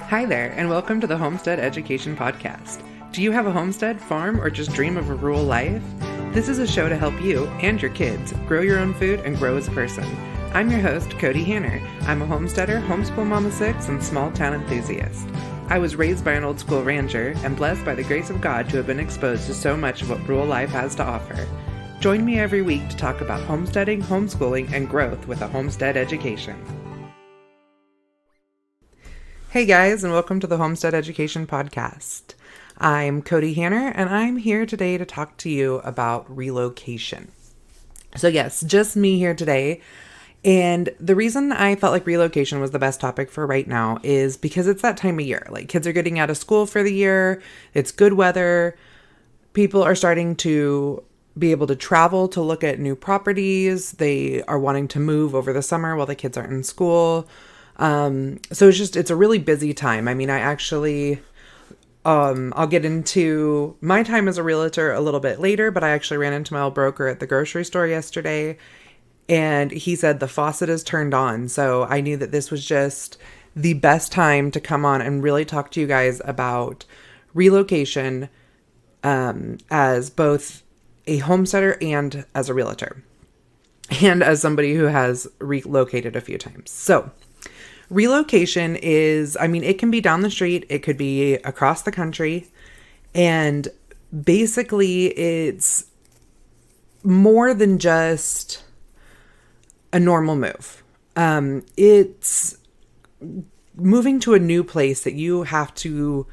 Hi there, and welcome to the Homestead Education Podcast. Do you have a homestead, farm, or just dream of a rural life? This is a show to help you and your kids grow your own food and grow as a person. I'm your host, Kody Hanner. I'm a homesteader, homeschool mama 6, and small town enthusiast. I was raised by an old school rancher and blessed by the grace of God to have been exposed to so much of what rural life has to offer. Join me every week to talk about homesteading, homeschooling, and growth with a homestead education. Hey guys, and welcome to the Homestead Education Podcast. I'm Kody Hanner, and I'm here today to talk to you about relocation. So yes, just me here today. And the reason I felt like relocation was the best topic for right now is because it's that time of year. Like, kids are getting out of school for the year. It's good weather. People are starting to be able to travel to look at new properties. They are wanting to move over the summer while the kids aren't in school. So it's a really busy time. I mean, I'll get into my time as a realtor a little bit later, but I actually ran into my old broker at the grocery store yesterday, and he said the faucet is turned on. So I knew that this was just the best time to come on and really talk to you guys about relocation, as both a homesteader and as a realtor, and as somebody who has relocated a few times. So relocation is, it can be down the street, it could be across the country, and basically it's more than just a normal move. It's moving to a new place that you have to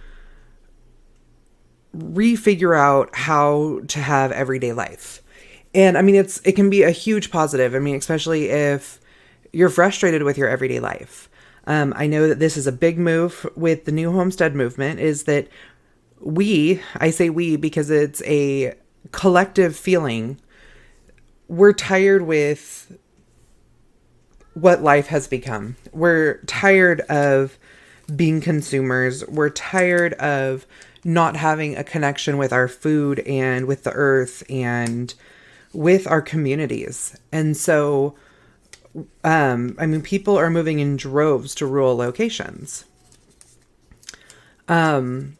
refigure out how to have everyday life. And it can be a huge positive. Especially if you're frustrated with your everyday life. I know that this is a big move with the new homestead movement, is that I say we because it's a collective feeling. We're tired with what life has become. We're tired of being consumers. We're tired of not having a connection with our food and with the earth and with our communities. And so people are moving in droves to rural locations. And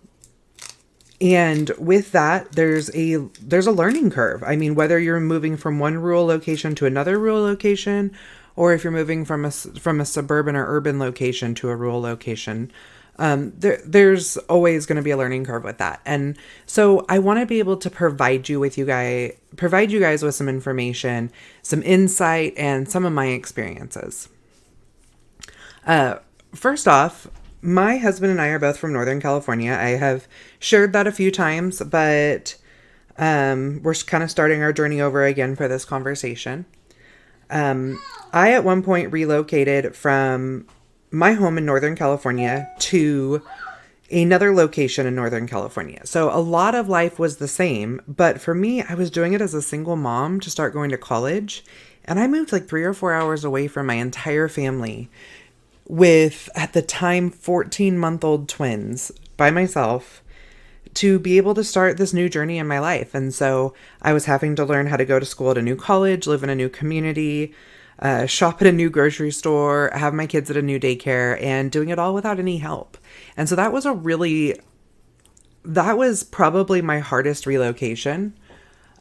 with that, there's a learning curve. Whether you're moving from one rural location to another rural location, or if you're moving from a suburban or urban location to a rural location, there's always going to be a learning curve with that. And so I want to be able to provide you guys with some information, some insight, and some of my experiences. First off, my husband and I are both from Northern California. I have shared that a few times, but we're kind of starting our journey over again for this conversation. I at one point relocated from my home in Northern California to another location in Northern California. So a lot of life was the same, but for me, I was doing it as a single mom to start going to college. And I moved like 3 or 4 hours away from my entire family with, at the time, 14-month-old twins by myself to be able to start this new journey in my life. And so I was having to learn how to go to school at a new college, live in a new community, shop at a new grocery store, have my kids at a new daycare, and doing it all without any help. And so that was probably my hardest relocation.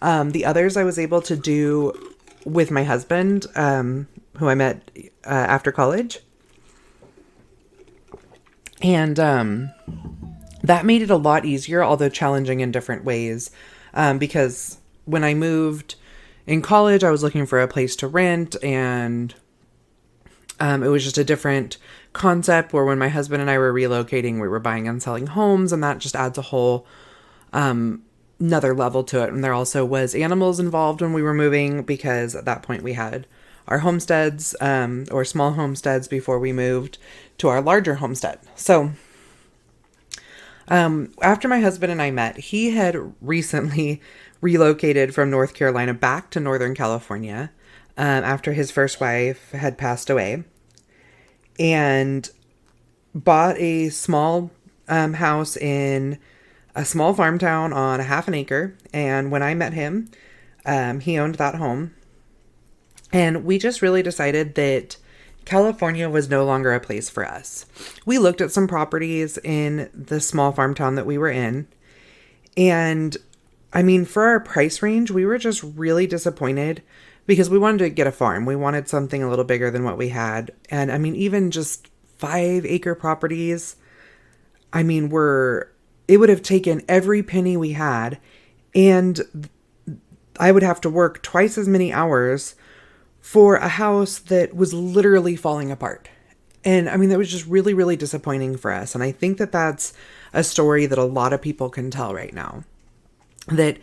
The others I was able to do with my husband, who I met after college. And that made it a lot easier, although challenging in different ways, because when I moved in college, I was looking for a place to rent, and it was just a different concept, where when my husband and I were relocating, we were buying and selling homes, and that just adds a whole another level to it. And there also was animals involved when we were moving, because at that point we had our homesteads, or small homesteads, before we moved to our larger homestead. So after my husband and I met, he had recently relocated from North Carolina back to Northern California after his first wife had passed away, and bought a small house in a small farm town on a half an acre. And when I met him, he owned that home, and we just really decided that California was no longer a place for us. We looked at some properties in the small farm town that we were in. And I mean, for our price range, we were just really disappointed because we wanted to get a farm. We wanted something a little bigger than what we had. And I mean, even just 5-acre properties, I mean, it would have taken every penny we had. And I would have to work twice as many hours for a house that was literally falling apart. And I mean, that was just really, really disappointing for us. And I think that that's a story that a lot of people can tell right now. That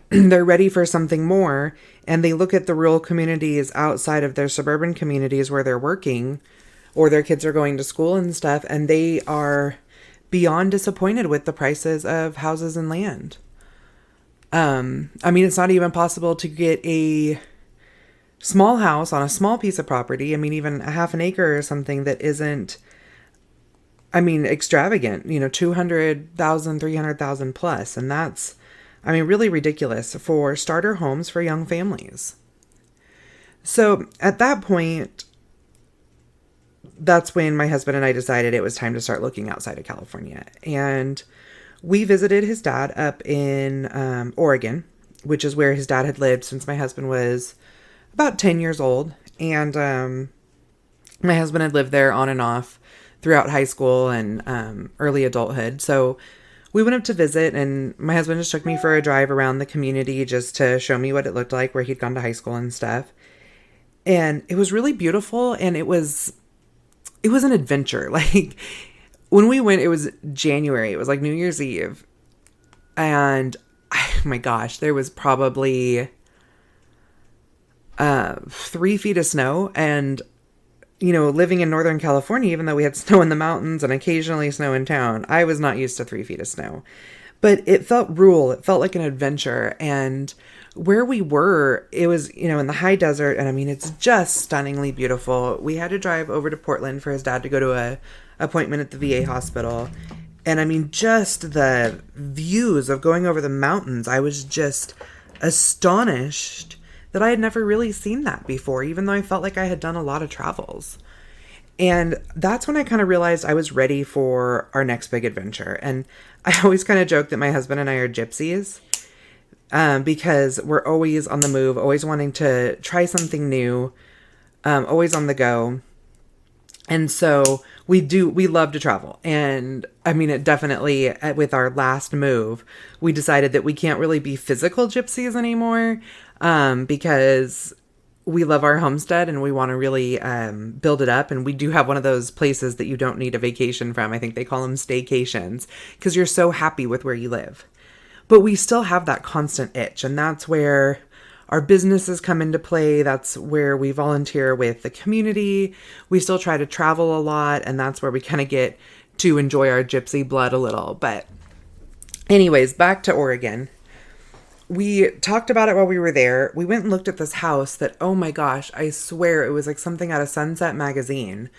they're ready for something more, and they look at the rural communities outside of their suburban communities where they're working or their kids are going to school and stuff, and they are beyond disappointed with the prices of houses and land. I mean, it's not even possible to get a small house on a small piece of property. I mean, even a half an acre or something that isn't, I mean, extravagant, 200,000, 300,000 plus. And that's, I mean, really ridiculous for starter homes for young families. So at that point, that's when my husband and I decided it was time to start looking outside of California. And we visited his dad up in Oregon, which is where his dad had lived since my husband was about 10 years old. And my husband had lived there on and off throughout high school and early adulthood. So we went up to visit, and my husband just took me for a drive around the community just to show me what it looked like where he'd gone to high school and stuff. And it was really beautiful, and it was an adventure. Like, when we went, it was January. It was like New Year's Eve. And oh my gosh, there was probably 3 feet of snow. And, living in Northern California, even though we had snow in the mountains and occasionally snow in town, I was not used to 3 feet of snow. But it felt rural. It felt like an adventure. And where we were, it was, in the high desert. And I mean, it's just stunningly beautiful. We had to drive over to Portland for his dad to go to a appointment at the VA hospital. And I mean, just the views of going over the mountains, I was just astonished that I had never really seen that before, even though I felt like I had done a lot of travels. And that's when I kind of realized I was ready for our next big adventure. And I always kind of joke that my husband and I are gypsies, because we're always on the move, always wanting to try something new, always on the go. And so we love to travel. And I mean, it definitely, with our last move, we decided that we can't really be physical gypsies anymore, because we love our homestead and we want to really build it up. And we do have one of those places that you don't need a vacation from. I think they call them staycations, because you're so happy with where you live. But we still have that constant itch. And that's where our businesses come into play. That's where we volunteer with the community. We still try to travel a lot. And that's where we kind of get to enjoy our gypsy blood a little. But anyways, back to Oregon. We talked about it while we were there. We went and looked at this house that, oh my gosh, I swear it was like something out of Sunset magazine.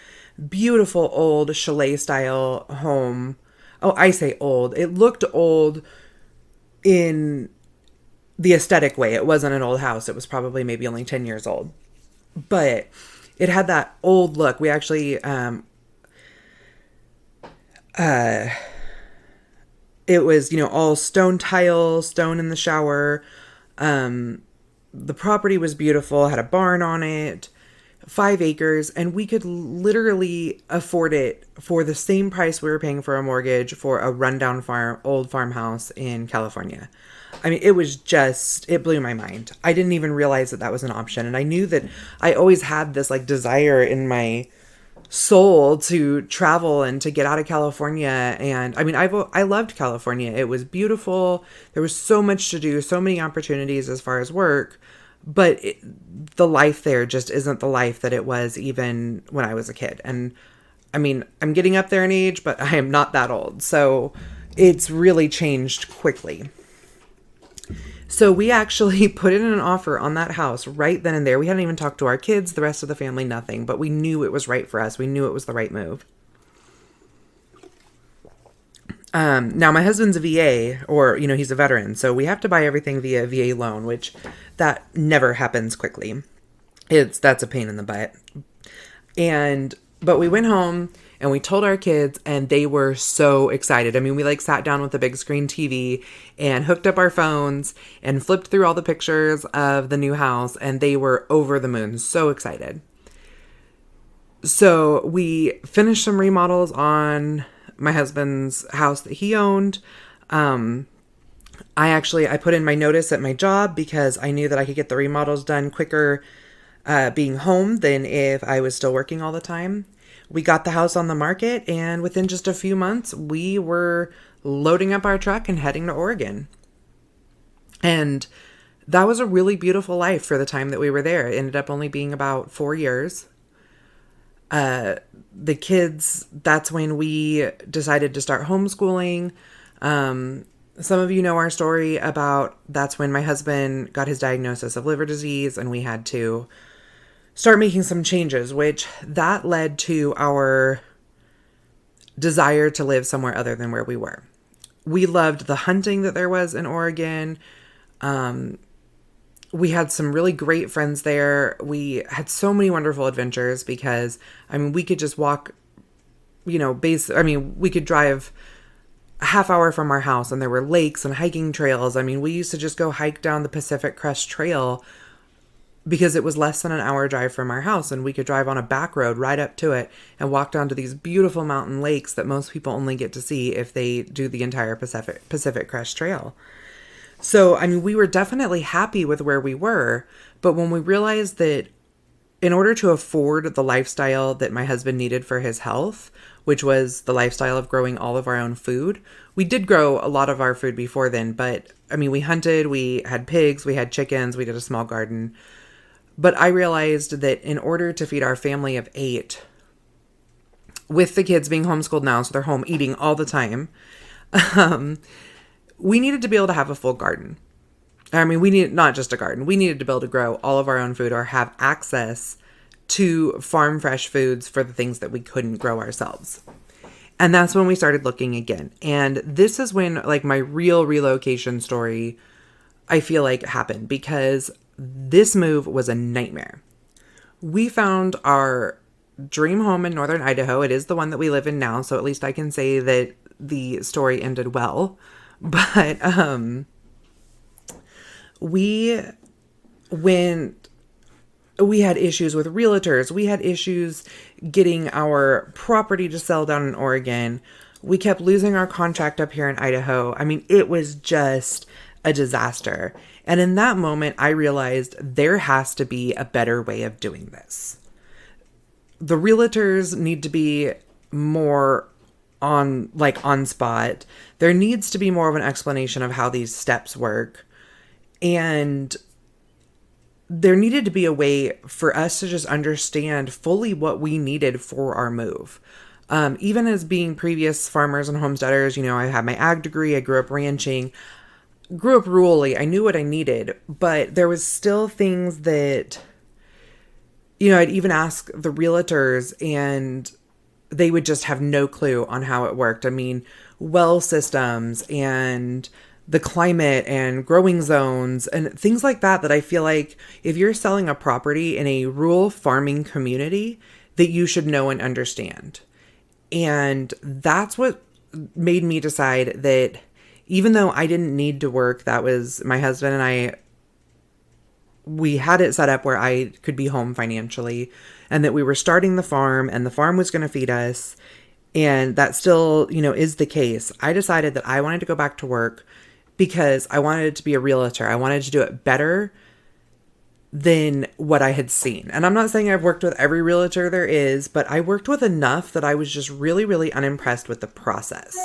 Beautiful old chalet style home. Oh, I say old. It looked old in the aesthetic way. It wasn't an old house. It was probably maybe only 10 years old. But it had that old look. We actually, it was, all stone tile, stone in the shower. The property was beautiful, had a barn on it, 5 acres, and we could literally afford it for the same price we were paying for a mortgage for a rundown old farmhouse in California. I mean, it blew my mind. I didn't even realize that was an option. And I knew that I always had this like desire in my soul to travel and to get out of California. And I mean, I loved California. It was beautiful. There was so much to do, so many opportunities as far as work, but the life there just isn't the life that it was even when I was a kid. And I mean, I'm getting up there in age, but I am not that old. So it's really changed quickly. So we actually put in an offer on that house right then and there. We hadn't even talked to our kids, the rest of the family, nothing. But we knew it was right for us. We knew it was the right move. Now, my husband's a VA, or, he's a veteran. So we have to buy everything via VA loan, which that never happens quickly. That's a pain in the butt. But we went home and we told our kids, and they were so excited. I mean, we like sat down with the big screen TV and hooked up our phones and flipped through all the pictures of the new house, and they were over the moon, so excited. So we finished some remodels on my husband's house that he owned. I put in my notice at my job because I knew that I could get the remodels done quicker being home than if I was still working all the time. We got the house on the market, and within just a few months, we were loading up our truck and heading to Oregon. And that was a really beautiful life for the time that we were there. It ended up only being about 4 years. The kids, that's when we decided to start homeschooling. Some of you know our story about that's when my husband got his diagnosis of liver disease, and we had to start making some changes, which that led to our desire to live somewhere other than where we were. We loved the hunting that there was in Oregon. We had some really great friends there. We had so many wonderful adventures because, I mean, we could just walk, we could drive a half hour from our house and there were lakes and hiking trails. I mean, we used to just go hike down the Pacific Crest Trail because it was less than an hour drive from our house, and we could drive on a back road right up to it and walk down to these beautiful mountain lakes that most people only get to see if they do the entire Pacific Crest Trail. So, I mean, we were definitely happy with where we were, but when we realized that in order to afford the lifestyle that my husband needed for his health, which was the lifestyle of growing all of our own food, we did grow a lot of our food before then, but I mean, we hunted, we had pigs, we had chickens, we did a small garden. But I realized that in order to feed our family of 8, with the kids being homeschooled now, so they're home eating all the time, we needed to be able to have a full garden. I mean, we needed not just a garden. We needed to be able to grow all of our own food or have access to farm fresh foods for the things that we couldn't grow ourselves. And that's when we started looking again. And this is when, like, my real relocation story, I feel like, happened, because this move was a nightmare. We found our dream home in northern Idaho. It is the one that we live in now, so at least I can say that the story ended well. But we had issues with realtors. We had issues getting our property to sell down in Oregon. We kept losing our contract up here in Idaho. I mean, it was just a disaster. And in that moment, I realized there has to be a better way of doing this. The realtors need to be more on spot. There needs to be more of an explanation of how these steps work. And there needed to be a way for us to just understand fully what we needed for our move. Even as being previous farmers and homesteaders, I had my ag degree, I grew up ranching, grew up rurally, I knew what I needed, but there was still things that, I'd even ask the realtors and they would just have no clue on how it worked. I mean, well systems and the climate and growing zones and things like that I feel like if you're selling a property in a rural farming community, that you should know and understand. And that's what made me decide that even though I didn't need to work, that was my husband and we had it set up where I could be home financially, and that we were starting the farm and the farm was going to feed us. And that still, is the case. I decided that I wanted to go back to work because I wanted to be a realtor. I wanted to do it better than what I had seen. And I'm not saying I've worked with every realtor there is, but I worked with enough that I was just really, really unimpressed with the process.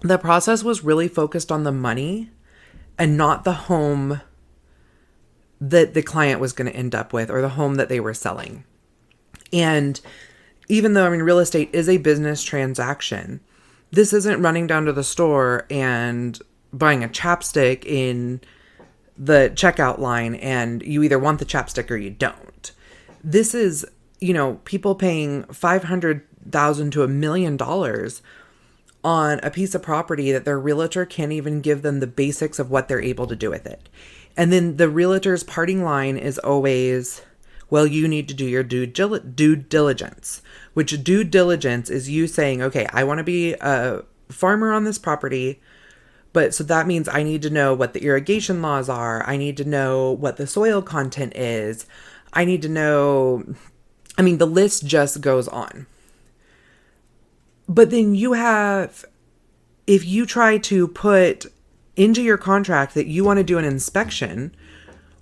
The process was really focused on the money and not the home that the client was going to end up with or the home that they were selling. And even though, real estate is a business transaction, this isn't running down to the store and buying a chapstick in the checkout line and you either want the chapstick or you don't. This is, people paying $500,000 to $1 million on a piece of property that their realtor can't even give them the basics of what they're able to do with it. And then the realtor's parting line is always, Well, you need to do your due diligence, which due diligence is you saying, okay, I want to be a farmer on this property. But so that means I need to know what the irrigation laws are. I need to know what the soil content is. I need to know, I mean, the list just goes on. But then if you try to put into your contract that you want to do an inspection,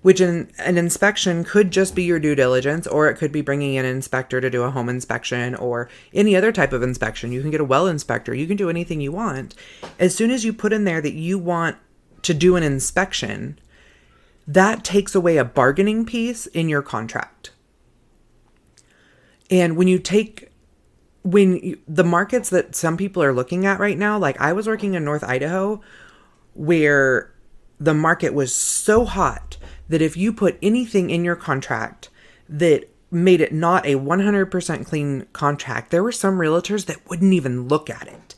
which an inspection could just be your due diligence, or it could be bringing in an inspector to do a home inspection or any other type of inspection. You can get a well inspector. You can do anything you want. As soon as you put in there that you want to do an inspection, that takes away a bargaining piece in your contract. And the markets that some people are looking at right now, like I was working in North Idaho, where the market was so hot that if you put anything in your contract that made it not a 100% clean contract, there were some realtors that wouldn't even look at it.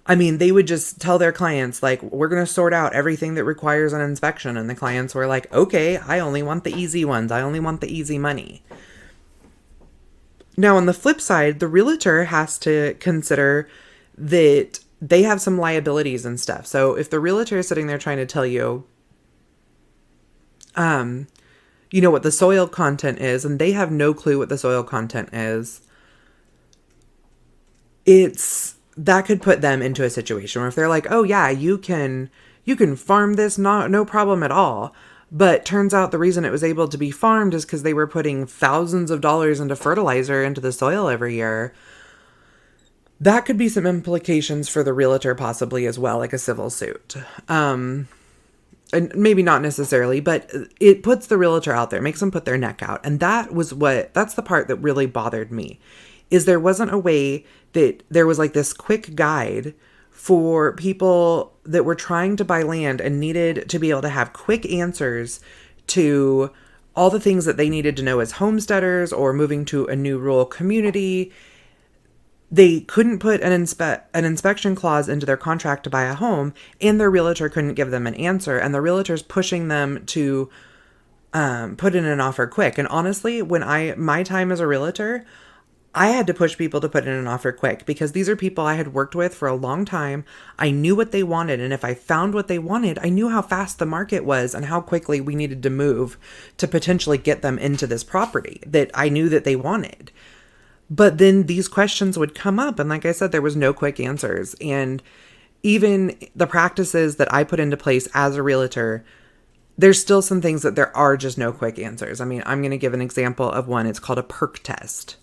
I mean, they would just tell their clients, like, we're going to sort out everything that requires an inspection. And the clients were like, okay, I only want the easy ones. I only want the easy money. Now, on the flip side, the realtor has to consider that they have some liabilities and stuff. So if the realtor is sitting there trying to tell you, what the soil content is, and they have no clue what the soil content is, that could put them into a situation where if they're like, oh yeah, you can farm this, no problem at all. But turns out the reason it was able to be farmed is because they were putting thousands of dollars into fertilizer into the soil every year. That could be some implications for the realtor possibly as well, like a civil suit. And maybe not necessarily, but it puts the realtor out there, makes them put their neck out. And that's the part that really bothered me, is there wasn't a way that there was like this quick guide for people that were trying to buy land and needed to be able to have quick answers to all the things that they needed to know as homesteaders or moving to a new rural community. They couldn't put an inspection clause into their contract to buy a home, and their realtor couldn't give them an answer, and the realtor's pushing them to put in an offer quick. And honestly, when my time as a realtor, I had to push people to put in an offer quick because these are people I had worked with for a long time. I knew what they wanted, and if I found what they wanted, I knew how fast the market was and how quickly we needed to move to potentially get them into this property that I knew that they wanted. But then these questions would come up. And like I said, there was no quick answers. And even the practices that I put into place as a realtor, there's still some things that there are just no quick answers. I mean, I'm going to give an example of one. It's called a perk test.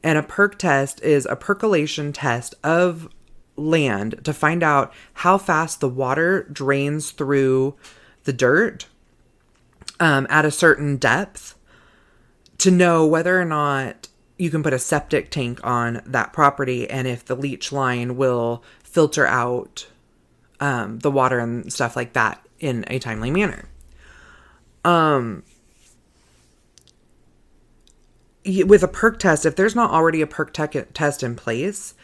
And a perk test is a percolation test of land to find out how fast the water drains through the dirt at a certain depth to know whether or not you can put a septic tank on that property and if the leach line will filter out the water and stuff like that in a timely manner. With a perk test, if there's not already a perk test in place,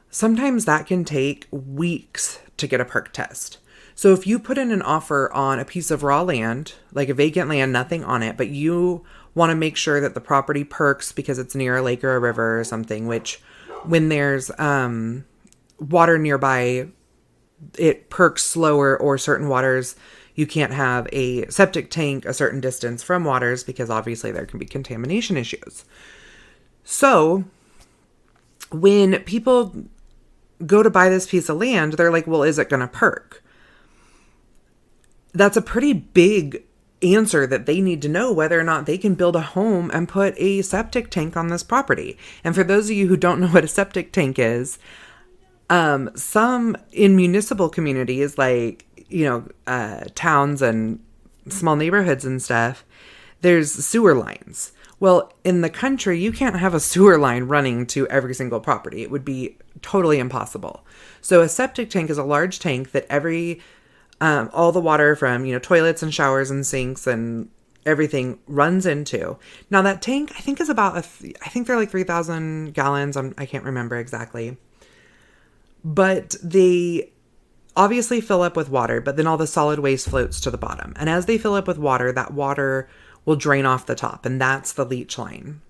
sometimes that can take weeks to get a perk test. So if you put in an offer on a piece of raw land, like a vacant land, nothing on it, but you want to make sure that the property perks because it's near a lake or a river or something, which when there's water nearby, it perks slower, or certain waters, you can't have a septic tank a certain distance from waters because obviously there can be contamination issues. So when people go to buy this piece of land, they're like, well, is it going to perk? That's a pretty big answer that they need to know whether or not they can build a home and put a septic tank on this property. And for those of you who don't know what a septic tank is, some in municipal communities, like, towns and small neighborhoods and stuff, there's sewer lines. Well, in the country, you can't have a sewer line running to every single property. It would be totally impossible. So a septic tank is a large tank that all the water from, toilets and showers and sinks and everything runs into. Now that tank, I think is about, I think they're like 3,000 gallons. I can't remember exactly. But they obviously fill up with water, but then all the solid waste floats to the bottom. And as they fill up with water, that water will drain off the top, and that's the leach line.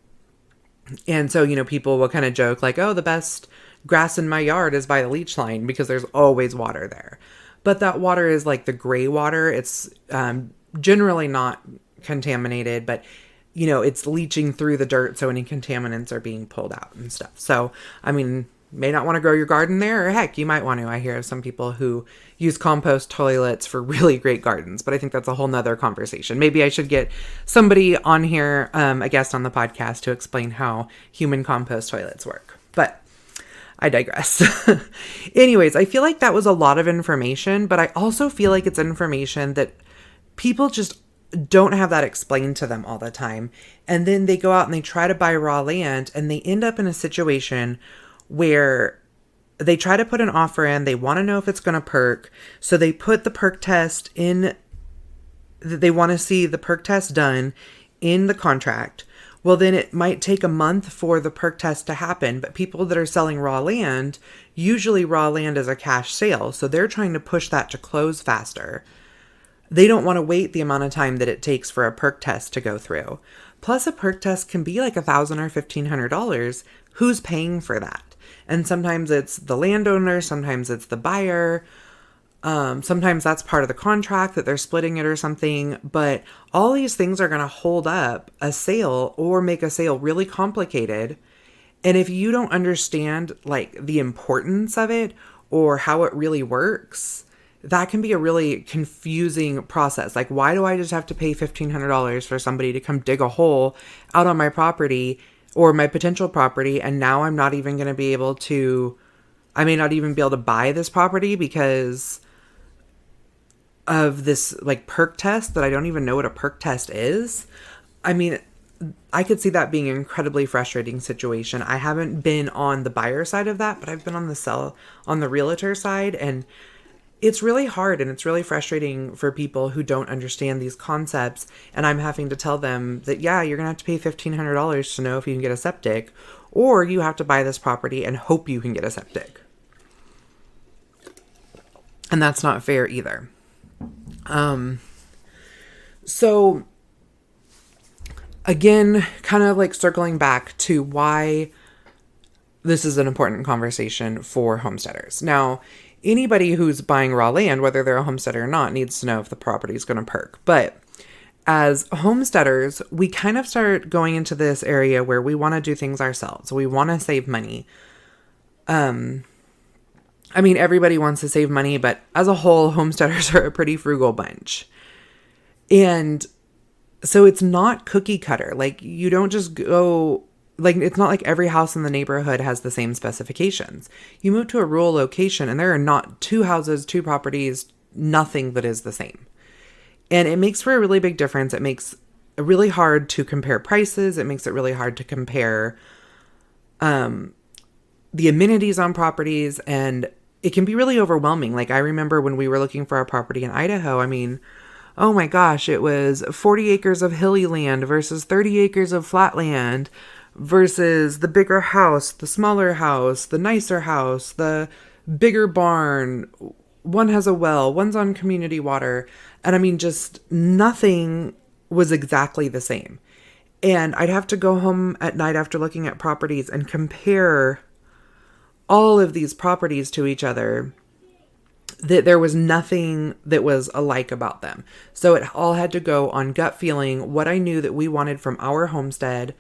And so, people will kind of joke like, oh, the best grass in my yard is by the leach line because there's always water there. But that water is like the gray water. It's generally not contaminated, but it's leaching through the dirt, so any contaminants are being pulled out and stuff. So, may not want to grow your garden there, or heck, you might want to. I hear of some people who use compost toilets for really great gardens, but I think that's a whole nother conversation. Maybe I should get somebody on here, a guest on the podcast, to explain how human compost toilets work. But I digress. Anyways, I feel like that was a lot of information, but I also feel like it's information that people just don't have that explained to them all the time. And then they go out and they try to buy raw land, and they end up in a situation where they try to put an offer in. They want to know if it's going to perk. So they put the perk test in. They want to see the perk test done in the contract. Well, then it might take a month for the perk test to happen. But people that are selling raw land, usually raw land is a cash sale. So they're trying to push that to close faster. They don't want to wait the amount of time that it takes for a perk test to go through. Plus, a perk test can be like $1,000 or $1,500. Who's paying for that? And sometimes it's the landowner, sometimes it's the buyer. Sometimes that's part of the contract that they're splitting it or something. But all these things are going to hold up a sale or make a sale really complicated. And if you don't understand like the importance of it or how it really works, that can be a really confusing process. Like, why do I just have to pay $1,500 for somebody to come dig a hole out on my property or my potential property? And now I'm not even going to be able to, I may not even be able to buy this property because of this like perk test that I don't even know what a perk test is. I could see that being an incredibly frustrating situation. I haven't been on the buyer side of that, but I've been on the realtor side, and it's really hard and it's really frustrating for people who don't understand these concepts. And I'm having to tell them that, yeah, you're going to have to pay $1,500 to know if you can get a septic, or you have to buy this property and hope you can get a septic. And that's not fair either. So again, kind of like circling back to why this is an important conversation for homesteaders. Now, anybody who's buying raw land, whether they're a homesteader or not, needs to know if the property is going to perk. But as homesteaders, we kind of start going into this area where we want to do things ourselves. We want to save money. Everybody wants to save money, but as a whole, homesteaders are a pretty frugal bunch. And so it's not cookie cutter. Like, you don't just go, like, it's not like every house in the neighborhood has the same specifications. You move to a rural location and there are not 2 houses, 2 properties, nothing that is the same. And it makes for a really big difference. It makes it really hard to compare prices. It makes it really hard to compare the amenities on properties, and it can be really overwhelming. Like, I remember when we were looking for our property in Idaho, oh my gosh, it was 40 acres of hilly land versus 30 acres of flat land versus the bigger house, the smaller house, the nicer house, the bigger barn. One has a well, one's on community water. And just nothing was exactly the same. And I'd have to go home at night after looking at properties and compare all of these properties to each other, that there was nothing that was alike about them. So it all had to go on gut feeling, what I knew that we wanted from our homestead.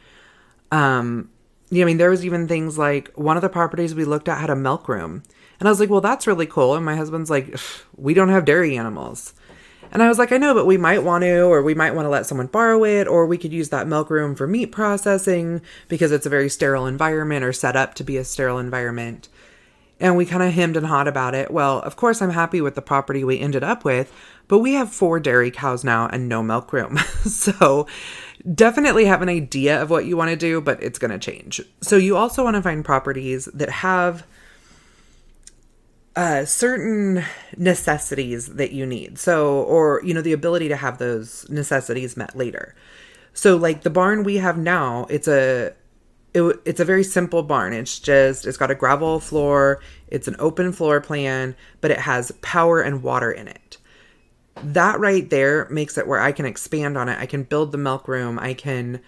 There was even things like one of the properties we looked at had a milk room. And I was like, well, that's really cool. And my husband's like, we don't have dairy animals. And I was like, I know, but we might want to, or we might want to let someone borrow it, or we could use that milk room for meat processing because it's a very sterile environment, or set up to be a sterile environment. And we kind of hemmed and hawed about it. Well, of course, I'm happy with the property we ended up with, but we have 4 dairy cows now and no milk room. So definitely have an idea of what you want to do, but it's going to change. So you also want to find properties that have certain necessities that you need. So, or, the ability to have those necessities met later. So like the barn we have now, it's a very simple barn. It's got a gravel floor. It's an open floor plan, but it has power and water in it. That right there makes it where I can expand on it. I can build the milk room. I can,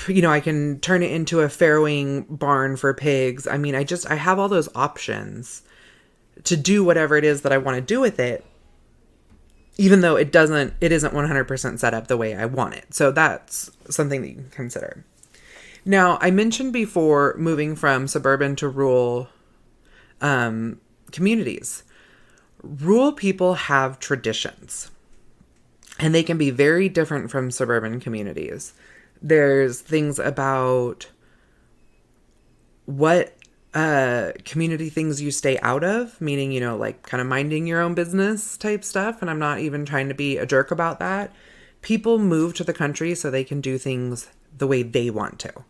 I can turn it into a farrowing barn for pigs. I mean, I have all those options to do whatever it is that I want to do with it, even though it isn't 100% set up the way I want it. So that's something that you can consider. Now, I mentioned before moving from suburban to rural communities. Rural people have traditions, and they can be very different from suburban communities. There's things about what community things you stay out of, meaning, like kind of minding your own business type stuff. And I'm not even trying to be a jerk about that. People move to the country so they can do things the way they want to.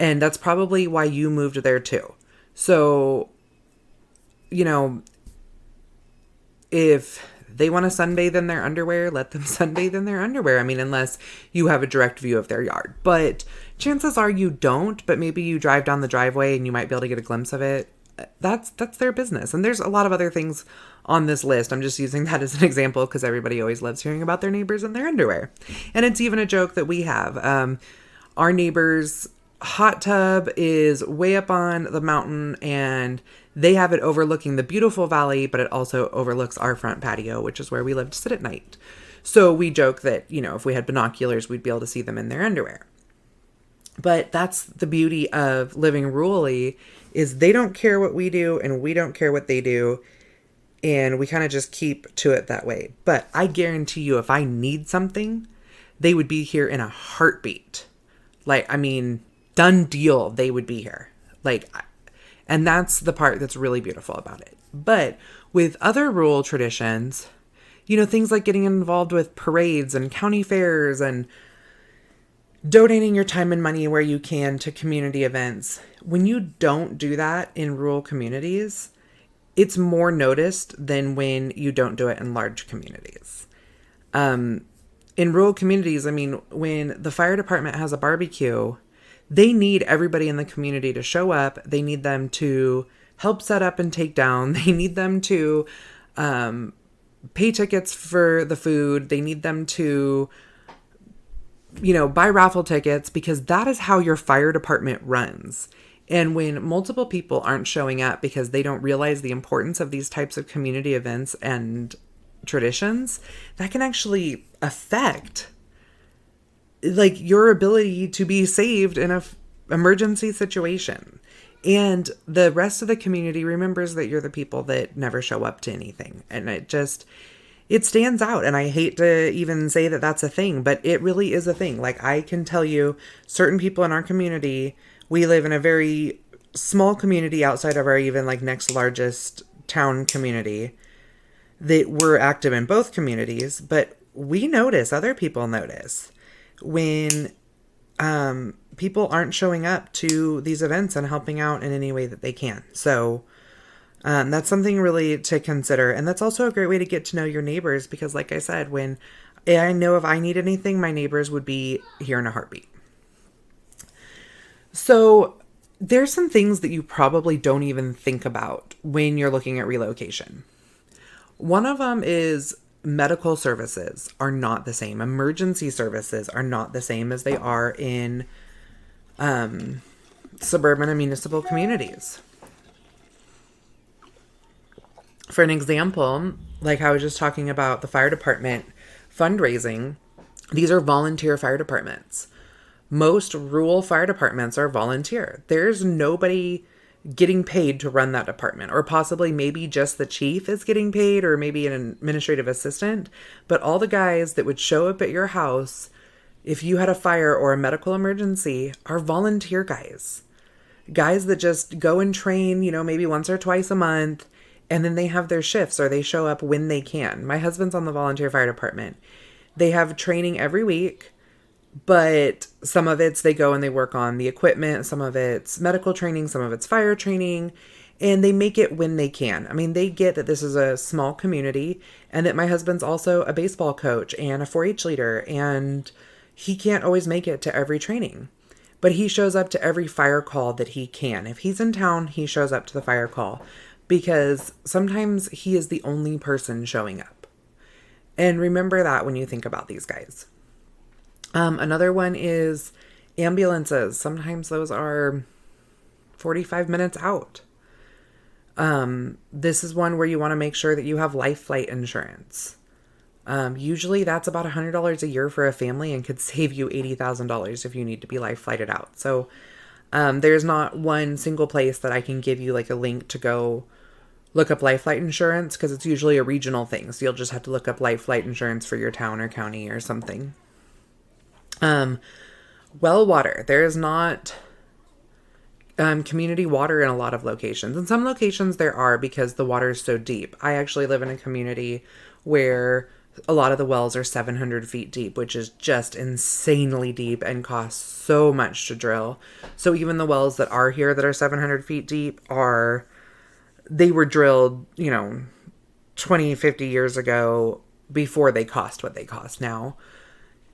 And that's probably why you moved there too. So, if they want to sunbathe in their underwear, let them sunbathe in their underwear. I mean, unless you have a direct view of their yard. But chances are you don't, but maybe you drive down the driveway and you might be able to get a glimpse of it. That's their business. And there's a lot of other things on this list. I'm just using that as an example because everybody always loves hearing about their neighbors and their underwear. And it's even a joke that we have. Our neighbor's hot tub is way up on the mountain, and they have it overlooking the beautiful valley, but it also overlooks our front patio, which is where we live to sit at night. So we joke that, if we had binoculars, we'd be able to see them in their underwear. But that's the beauty of living rurally, is they don't care what we do and we don't care what they do. And we kind of just keep to it that way. But I guarantee you, if I need something, they would be here in a heartbeat. Done deal, they would be here. And that's the part that's really beautiful about it. But with other rural traditions, things like getting involved with parades and county fairs and donating your time and money where you can to community events. When you don't do that in rural communities, it's more noticed than when you don't do it in large communities. In rural communities, when the fire department has a barbecue, they need everybody in the community to show up. They need them to help set up and take down. They need them to pay tickets for the food. They need them to, buy raffle tickets, because that is how your fire department runs. And when multiple people aren't showing up because they don't realize the importance of these types of community events and traditions, that can actually affect your ability to be saved in a emergency situation. And the rest of the community remembers that you're the people that never show up to anything. And it stands out. And I hate to even say that that's a thing, but it really is a thing. I can tell you, certain people in our community, we live in a very small community outside of our even next largest town community, that we're active in both communities, but we notice, other people notice when people aren't showing up to these events and helping out in any way that they can. So that's something really to consider. And that's also a great way to get to know your neighbors, because like I said, when I know if I need anything, my neighbors would be here in a heartbeat. So there's some things that you probably don't even think about when you're looking at relocation. One of them is medical services are not the same. Emergency services are not the same as they are in suburban and municipal communities. For an example, like I was just talking about the fire department fundraising, these are volunteer fire departments. Most rural fire departments are volunteer. There's nobody getting paid to run that department, or possibly maybe just the chief is getting paid, or maybe an administrative assistant. But all the guys that would show up at your house if you had a fire or a medical emergency are volunteer guys. Guys that just go and train, maybe once or twice a month, and then they have their shifts, or they show up when they can. My husband's on the volunteer fire department. They have training every week. But some of it's they go and they work on the equipment. Some of it's medical training. Some of it's fire training. And they make it when they can. They get that this is a small community, and that my husband's also a baseball coach and a 4-H leader. And he can't always make it to every training. But he shows up to every fire call that he can. If he's in town, he shows up to the fire call. Because sometimes he is the only person showing up. And remember that when you think about these guys. Another one is ambulances. Sometimes those are 45 minutes out. This is one where you want to make sure that you have life flight insurance. Usually that's about $100 a year for a family and could save you $80,000 if you need to be life flighted out. So there's not one single place that I can give you like a link to go look up life flight insurance, because it's usually a regional thing. So you'll just have to look up life flight insurance for your town or county or something. Well water. There is not community water in a lot of locations. In some locations there are, because the water is so deep. I actually live in a community where a lot of the wells are 700 feet deep, which is just insanely deep and costs so much to drill. So even the wells that are here that are 700 feet deep they were drilled, 20, 50 years ago before they cost what they cost now.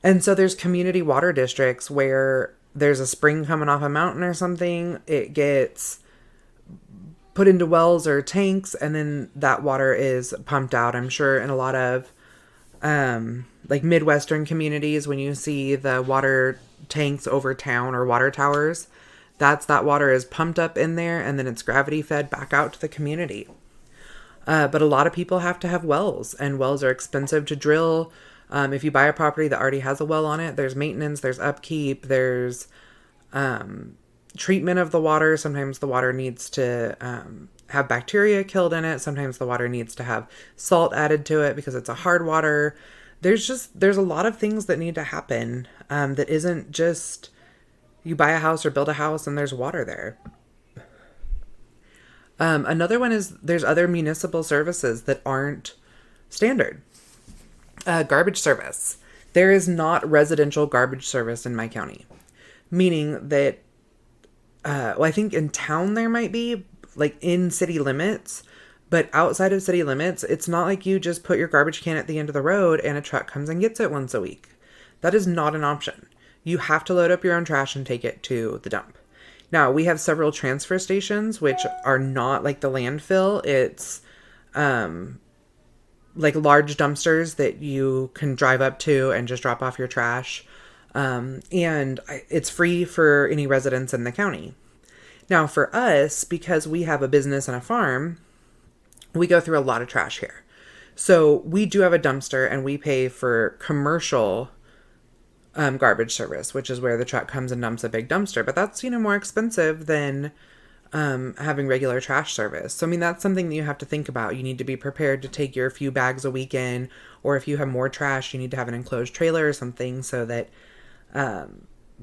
And so there's community water districts where there's a spring coming off a mountain or something. It gets put into wells or tanks, and then that water is pumped out. I'm sure in a lot of like Midwestern communities, when you see the water tanks over town or water towers, that water is pumped up in there, and then it's gravity fed back out to the community. But a lot of people have to have wells, and wells are expensive to drill. If you buy a property that already has a well on it, there's maintenance, there's upkeep, there's treatment of the water. Sometimes the water needs to have bacteria killed in it. Sometimes the water needs to have salt added to it because it's a hard water. There's a lot of things that need to happen that isn't just you buy a house or build a house and there's water there. Another one is there's other municipal services that aren't standard. Garbage service. There is not residential garbage service in my county, meaning that, I think in town there might be, like in city limits, but outside of city limits, it's not like you just put your garbage can at the end of the road and a truck comes and gets it once a week. That is not an option. You have to load up your own trash and take it to the dump. Now, we have several transfer stations, which are not like the landfill. It's like large dumpsters that you can drive up to and just drop off your trash. And it's free for any residents in the county. Now, for us, because we have a business and a farm, we go through a lot of trash here. So we do have a dumpster, and we pay for commercial garbage service, which is where the truck comes and dumps a big dumpster. But that's, more expensive than having regular trash service. So, that's something that you have to think about. You need to be prepared to take your few bags a week in, or if you have more trash, you need to have an enclosed trailer or something so that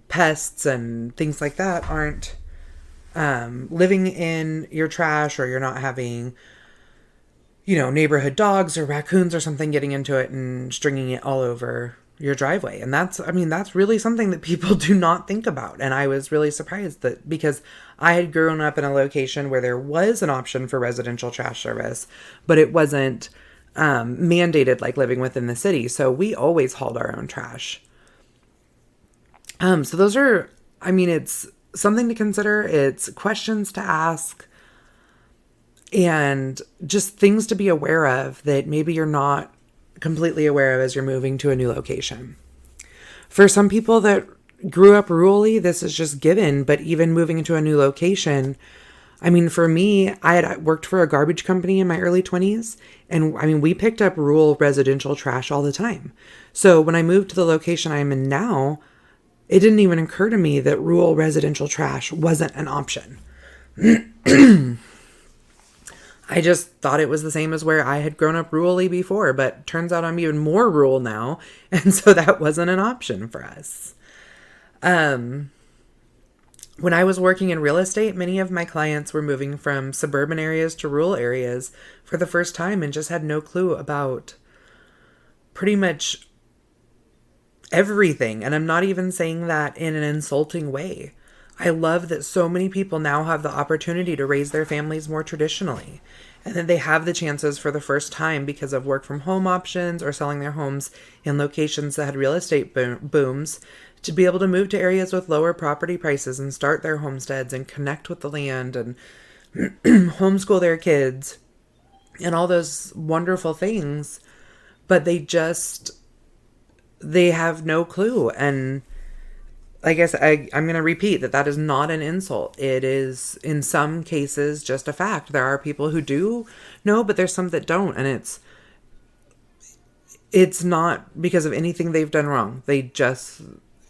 pests and things like that aren't living in your trash, or you're not having, neighborhood dogs or raccoons or something getting into it and stringing it all over your driveway. And that's really something that people do not think about. And I was really surprised that, because I had grown up in a location where there was an option for residential trash service, but it wasn't mandated like living within the city. So we always hauled our own trash. So those are, it's something to consider. It's questions to ask and just things to be aware of that maybe you're not completely aware of as you're moving to a new location. For some people that grew up rurally, this is just given, but even moving into a new location, for me, I had worked for a garbage company in my early 20s, and we picked up rural residential trash all the time. So when I moved to the location I'm in now, it didn't even occur to me that rural residential trash wasn't an option. I just thought it was the same as where I had grown up rurally before, but turns out I'm even more rural now, and so that wasn't an option for us. When I was working in real estate, many of my clients were moving from suburban areas to rural areas for the first time and just had no clue about pretty much everything. And I'm not even saying that in an insulting way. I love that so many people now have the opportunity to raise their families more traditionally, and that they have the chances for the first time because of work from home options or selling their homes in locations that had real estate booms to be able to move to areas with lower property prices and start their homesteads and connect with the land and homeschool their kids and all those wonderful things but they have no clue. And I guess I'm going to repeat that is not an insult. It is, in some cases, just a fact. There are people who do know, but there's some that don't. And it's not because of anything they've done wrong. They just,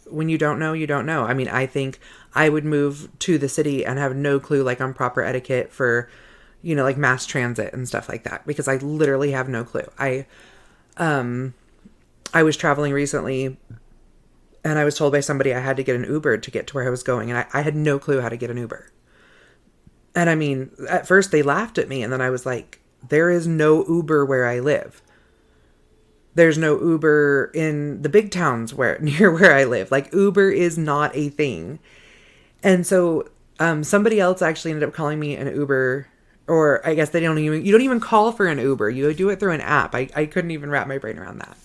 when you don't know, you don't know. I mean, I think I would move to the city and have no clue, like, on proper etiquette for, like mass transit and stuff like that, because I literally have no clue. I was traveling recently, and I was told by somebody I had to get an Uber to get to where I was going, and I had no clue how to get an Uber. And I mean, at first they laughed at me, and then I was like, there is no Uber where I live. There's no Uber in the big towns near where I live. Like, Uber is not a thing. And so somebody else actually ended up calling me an Uber, or I guess you don't even call for an Uber. You do it through an app. I couldn't even wrap my brain around that.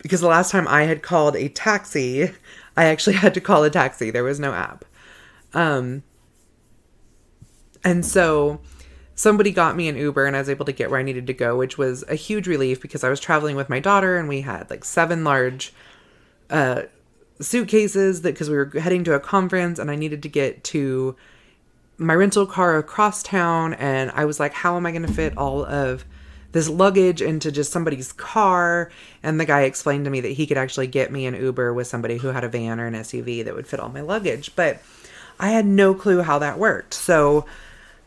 Because the last time I had called a taxi, I actually had to call a taxi. There was no app. And so somebody got me an Uber, and I was able to get where I needed to go, which was a huge relief because I was traveling with my daughter, and we had like 7 large suitcases because we were heading to a conference, and I needed to get to my rental car across town. And I was like, how am I going to fit all of this luggage into just somebody's car? And the guy explained to me that he could actually get me an Uber with somebody who had a van or an SUV that would fit all my luggage. But I had no clue how that worked. So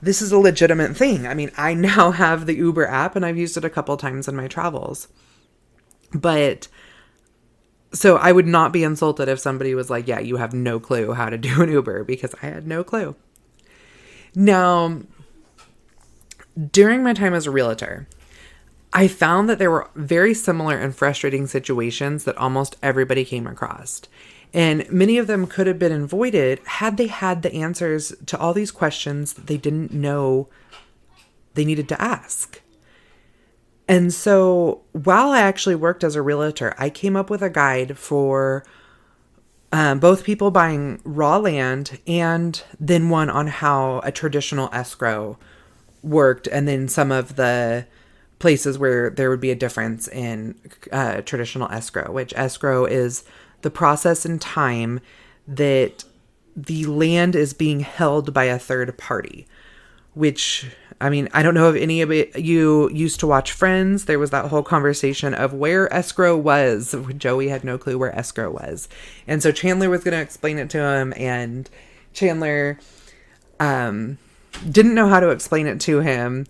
this is a legitimate thing. I mean, I now have the Uber app, and I've used it a couple times in my travels. But so I would not be insulted if somebody was like, yeah, you have no clue how to do an Uber, because I had no clue. Now, during my time as a realtor, I found that there were very similar and frustrating situations that almost everybody came across. And many of them could have been avoided had they had the answers to all these questions that they didn't know they needed to ask. And so while I actually worked as a realtor, I came up with a guide for both people buying raw land, and then one on how a traditional escrow worked, and then some of the places where there would be a difference in traditional escrow, which escrow is the process and time that the land is being held by a third party, which, I mean, I don't know if any of you used to watch Friends. There was that whole conversation of where escrow was. Joey had no clue where escrow was. And so Chandler was going to explain it to him, and Chandler didn't know how to explain it to him.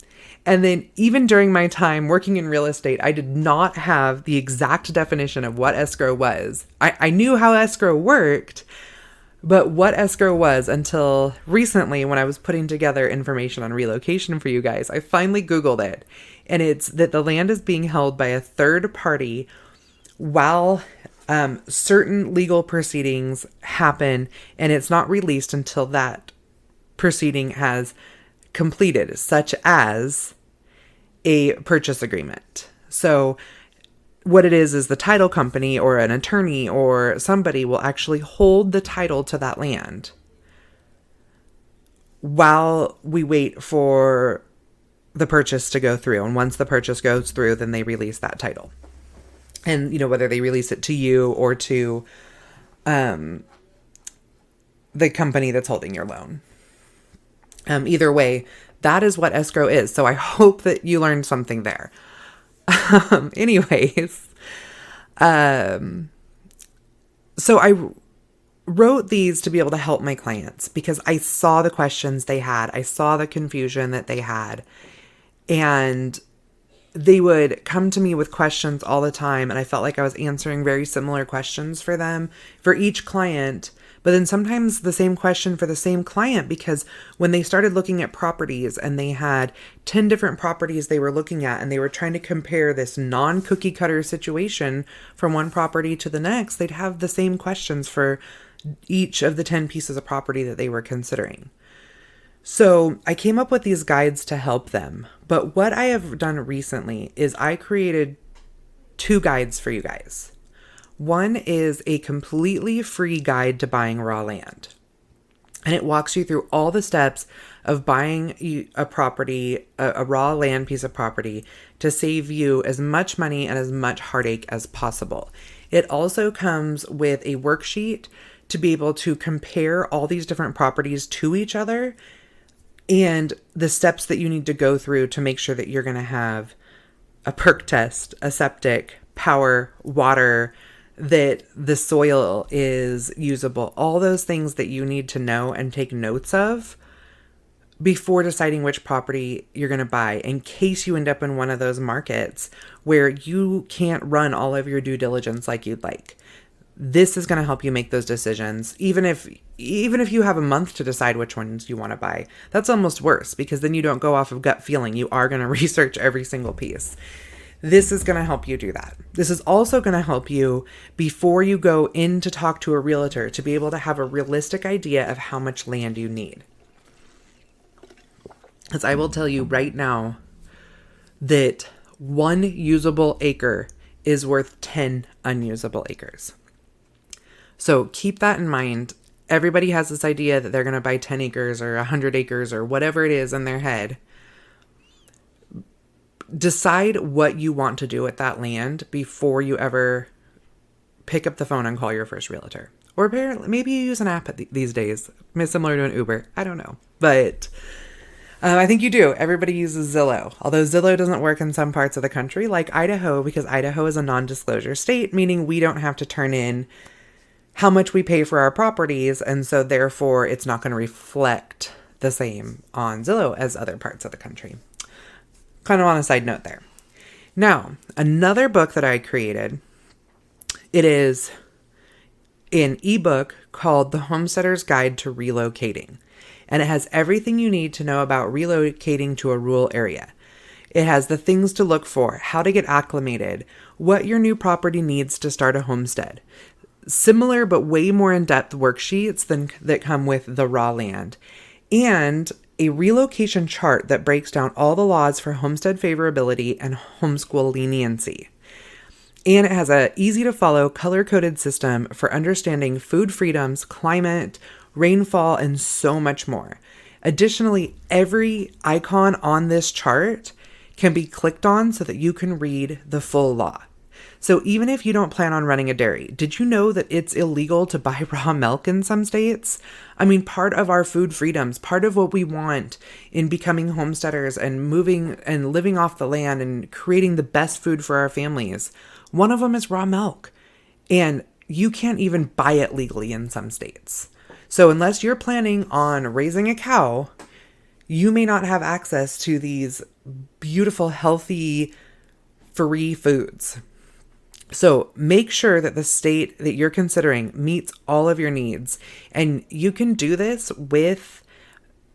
And then even during my time working in real estate, I did not have the exact definition of what escrow was. I knew how escrow worked, but what escrow was until recently when I was putting together information on relocation for you guys. I finally Googled it, and it's that the land is being held by a third party while certain legal proceedings happen, and it's not released until that proceeding has completed, such as a purchase agreement. So what it is the title company or an attorney or somebody will actually hold the title to that land while we wait for the purchase to go through. And once the purchase goes through, then they release that title. And, whether they release it to you or to the company that's holding your loan. Either way, that is what escrow is. So I hope that you learned something there. Anyways, so I wrote these to be able to help my clients because I saw the questions they had. I saw the confusion that they had, and they would come to me with questions all the time. And I felt like I was answering very similar questions for them, for each client. But then sometimes the same question for the same client, because when they started looking at properties and they had 10 different properties they were looking at, and they were trying to compare this non-cookie cutter situation from one property to the next, they'd have the same questions for each of the 10 pieces of property that they were considering. So I came up with these guides to help them. But what I have done recently is I created 2 guides for you guys. One is a completely free guide to buying raw land. And it walks you through all the steps of buying a property, a raw land piece of property, to save you as much money and as much heartache as possible. It also comes with a worksheet to be able to compare all these different properties to each other and the steps that you need to go through to make sure that you're going to have a perk test, a septic, power, water, that the soil is usable, all those things that you need to know and take notes of before deciding which property you're going to buy, in case you end up in one of those markets where you can't run all of your due diligence like you'd like. This is going to help you make those decisions. Even if you have a month to decide which ones you want to buy, that's almost worse, because then you don't go off of gut feeling. You are going to research every single piece. This is going to help you do that. This is also going to help you before you go in to talk to a realtor to be able to have a realistic idea of how much land you need. As I will tell you right now that 1 usable acre is worth 10 unusable acres. So keep that in mind. Everybody has this idea that they're going to buy 10 acres or 100 acres or whatever it is in their head. Decide what you want to do with that land before you ever pick up the phone and call your first realtor. Or maybe you use an app these days, similar to an Uber. I don't know. But I think you do. Everybody uses Zillow. Although Zillow doesn't work in some parts of the country, like Idaho, because Idaho is a non-disclosure state, meaning we don't have to turn in how much we pay for our properties. And so therefore, it's not going to reflect the same on Zillow as other parts of the country. Kind of on a side note there. Now, another book that I created, it is an ebook called The Homesteader's Guide to Relocating. And it has everything you need to know about relocating to a rural area. It has the things to look for, how to get acclimated, what your new property needs to start a homestead. Similar but way more in-depth worksheets that come with the raw land. And a relocation chart that breaks down all the laws for homestead favorability and homeschool leniency. And it has a easy to follow color-coded system for understanding food freedoms, climate, rainfall, and so much more. Additionally, every icon on this chart can be clicked on so that you can read the full law. So even if you don't plan on running a dairy, did you know that it's illegal to buy raw milk in some states? I mean, part of our food freedoms, part of what we want in becoming homesteaders and moving and living off the land and creating the best food for our families, one of them is raw milk. And you can't even buy it legally in some states. So unless you're planning on raising a cow, you may not have access to these beautiful, healthy, free foods. So make sure that the state that you're considering meets all of your needs. And you can do this with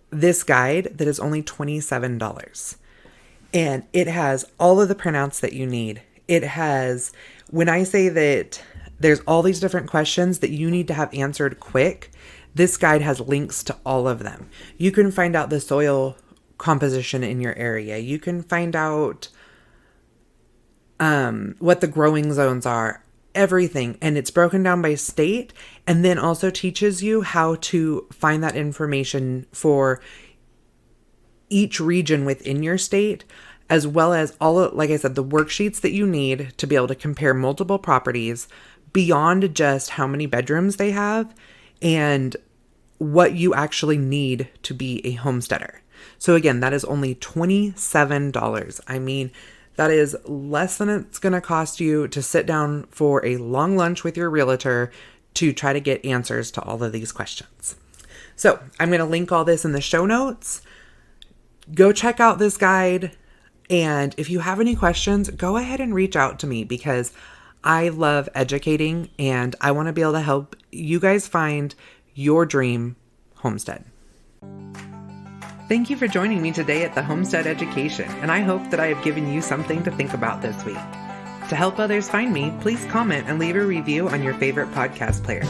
this guide that is only $27. And it has all of the printouts that you need. It has, when I say that there's all these different questions that you need to have answered quick, this guide has links to all of them. You can find out the soil composition in your area. You can find out what the growing zones are, everything. And it's broken down by state, and then also teaches you how to find that information for each region within your state, as well as like I said, the worksheets that you need to be able to compare multiple properties beyond just how many bedrooms they have and what you actually need to be a homesteader. So again, that is only $27. I mean, that is less than it's going to cost you to sit down for a long lunch with your realtor to try to get answers to all of these questions. So I'm going to link all this in the show notes. Go check out this guide. And if you have any questions, go ahead and reach out to me, because I love educating and I want to be able to help you guys find your dream homestead. Thank you for joining me today at the Homestead Education, and I hope that I have given you something to think about this week. To help others find me, please comment and leave a review on your favorite podcast player.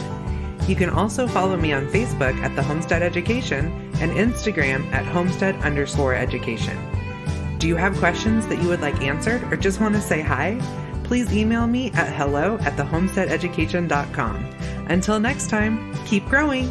You can also follow me on Facebook at the Homestead Education and Instagram at homestead_education. Do you have questions that you would like answered or just want to say hi? Please email me at hello@thehomesteadeducation.com. Until next time, keep growing.